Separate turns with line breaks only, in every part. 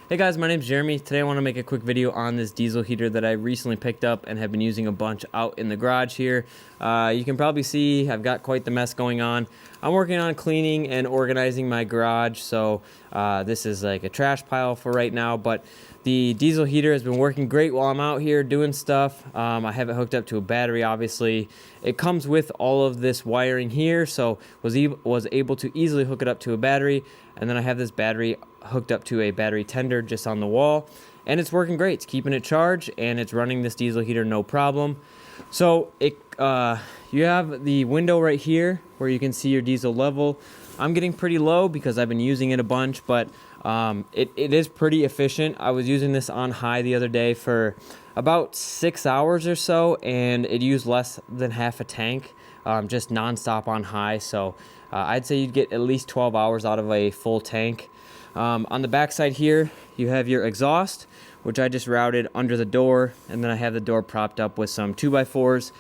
Hey guys, my name's Jeremy. Today I want to make a quick video on this diesel heater that I recently picked up and have been using a bunch out in the garage here. You can probably see I've got quite the mess going on. I'm working on cleaning and organizing my garage, so this is like a trash pile for right now, but the diesel heater has been working great while I'm out here doing stuff. I have it hooked up to a battery, obviously. It comes with all of this wiring here, so was able to easily hook it up to a battery, and then I have this battery hooked up to a battery tender just on the wall, and it's working great. It's keeping it charged and it's running this diesel heater no problem. So you have the window right here where you can see your diesel level. I'm getting pretty low because I've been using it a bunch, but it is pretty efficient. I was using this on high the other day for about 6 hours or so, and it used less than half a tank, just nonstop on high. So I'd say you'd get at least 12 hours out of a full tank. On the back side here, you have your exhaust, which I just routed under the door, and then I have the door propped up with some 2x4s.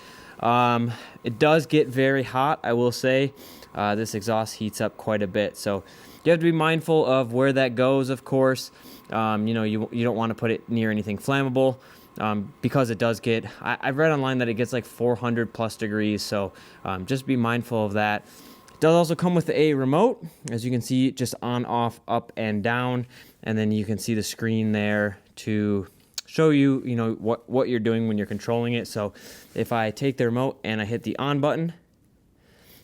It does get very hot, I will say. This exhaust heats up quite a bit, so you have to be mindful of where that goes, of course. You don't want to put it near anything flammable, because it does get, I've read online that it gets like 400 plus degrees, so just be mindful of that. It does also come with a remote, as you can see, just on, off, up, and down, and then you can see the screen there to show you, what you're doing when you're controlling it. So if I take the remote and I hit the on button,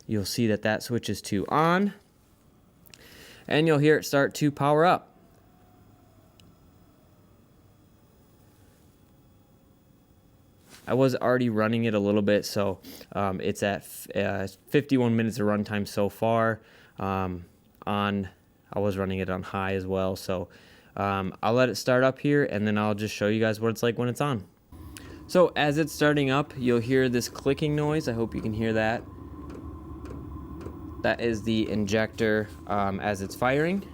you'll see that switches to on, and you'll hear it start to power up. I was already running it a little bit, so it's at 51 minutes of runtime so far. I was running it on high as well, so I'll let it start up here, and then I'll just show you guys what it's like when it's on. So as it's starting up, you'll hear this clicking noise. I hope you can hear that. That is the injector as it's firing.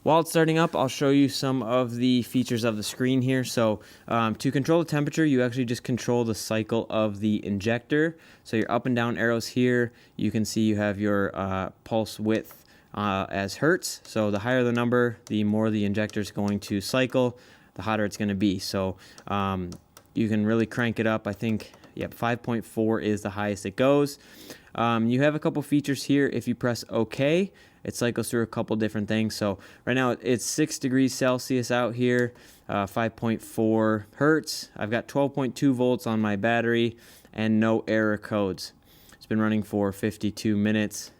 While it's starting up, I'll show you some of the features of the screen here. So to control the temperature, you actually just control the cycle of the injector. So your up and down arrows here, you can see you have your pulse width as hertz. So the higher the number, the more the injector is going to cycle, the hotter it's going to be. So you can really crank it up. I think 5.4 is the highest it goes. You have a couple features here. If you press OK, it cycles through a couple different things. So right now it's 6 degrees Celsius out here, 5.4 hertz. I've got 12.2 volts on my battery and no error codes. It's been running for 52 minutes,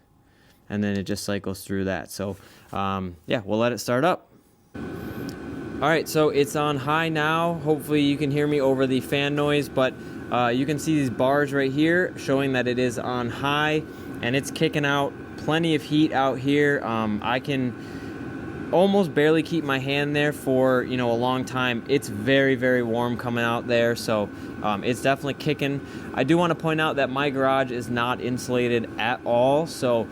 and then it just cycles through that. So we'll let it start up. All right, so it's on high now. Hopefully you can hear me over the fan noise, but you can see these bars right here showing that it is on high, and it's kicking out plenty of heat out here. I can almost barely keep my hand there for a long time. It's very, very warm coming out there, so it's definitely kicking. I do want to point out that my garage is not insulated at all, so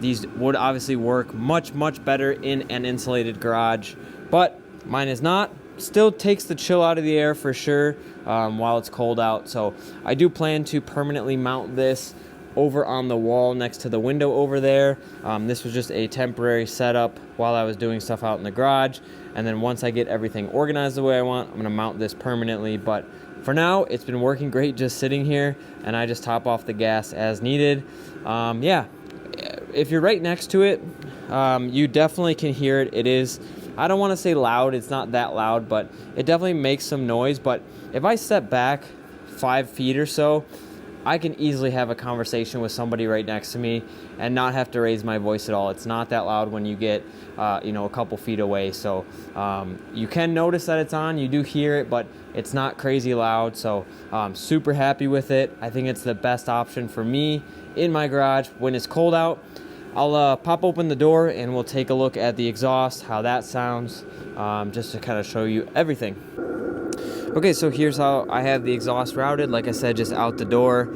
these would obviously work much, much better in an insulated garage, but mine is not. Still takes the chill out of the air for sure while it's cold out. So I do plan to permanently mount this over on the wall next to the window over there. This was just a temporary setup while I was doing stuff out in the garage, and then once I get everything organized the way I want, I'm going to mount this permanently. But for now, it's been working great just sitting here, and I just top off the gas as needed. If you're right next to it, you definitely can hear it. It is, I don't want to say loud, it's not that loud, but it definitely makes some noise. But if I step back 5 feet or so, I can easily have a conversation with somebody right next to me and not have to raise my voice at all. It's not that loud when you get a couple feet away. So you can notice that it's on, you do hear it, but it's not crazy loud. So super happy with it. I think it's the best option for me in my garage when it's cold out. I'll pop open the door and we'll take a look at the exhaust, how that sounds, just to kind of show you everything. Okay, so here's how I have the exhaust routed. Like I said, just out the door.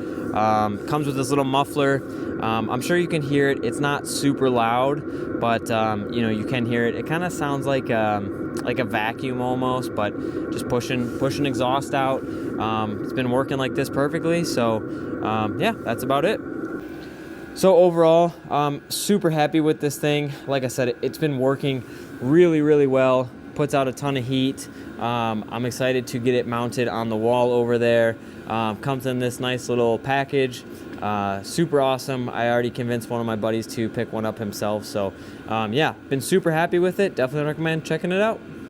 Comes with this little muffler. I'm sure you can hear it. It's not super loud, but you can hear it. It kind of sounds like a vacuum almost, but just pushing exhaust out. It's been working like this perfectly. So that's about it. So overall, super happy with this thing. Like I said, it's been working really, really well. puts out a ton of heat. I'm excited to get it mounted on the wall over there. Comes in this nice little package. Super awesome. I already convinced one of my buddies to pick one up himself. So yeah, been super happy with it. Definitely recommend checking it out.